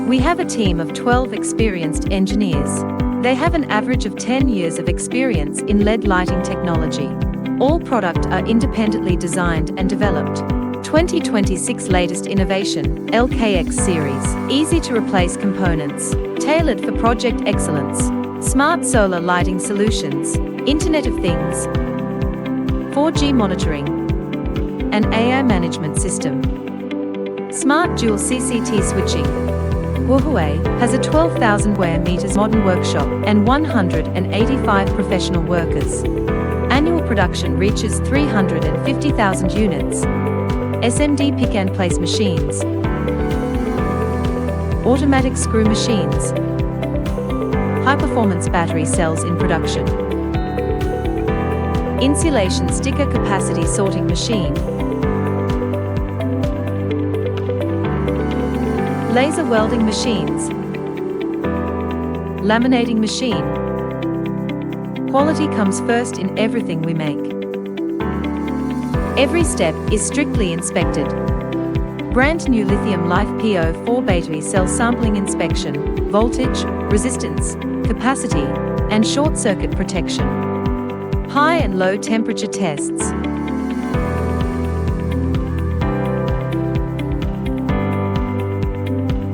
We have a team of 12 experienced engineers. They have an average of 10 years of experience in LED lighting technology. All products are independently designed and developed. 2026 latest innovation, LKX series, easy to replace components, tailored for project excellence, smart solar lighting solutions, Internet of Things, 4G monitoring, and AI management system. Smart dual CCT switching. Guohui has a 12,000 square meters modern workshop and 185 professional workers. Annual production reaches 350,000 units. SMD pick and place machines, automatic screw machines, high-performance battery cells in production, insulation sticker capacity sorting machine, laser welding machines, laminating machine. Quality comes first in everything we make. Every step is strictly inspected. Brand new lithium life PO4 battery cell sampling inspection, voltage, resistance, capacity, and short circuit protection. High and low temperature tests.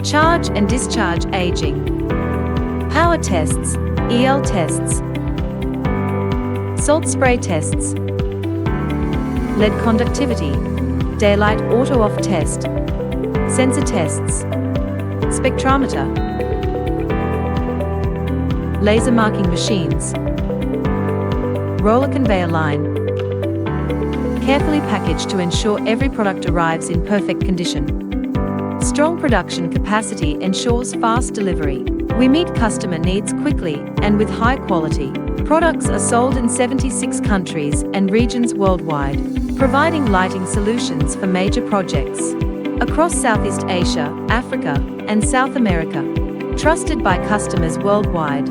Charge and discharge aging. Power tests, EL tests. Salt spray tests. LED conductivity, daylight auto-off test, sensor tests, spectrometer, laser marking machines, roller conveyor line, carefully packaged to ensure every product arrives in perfect condition. Strong production capacity ensures fast delivery. We meet customer needs quickly and with high quality. Products are sold in 76 countries and regions worldwide, providing lighting solutions for major projects across Southeast Asia, Africa, and South America. Trusted by customers worldwide.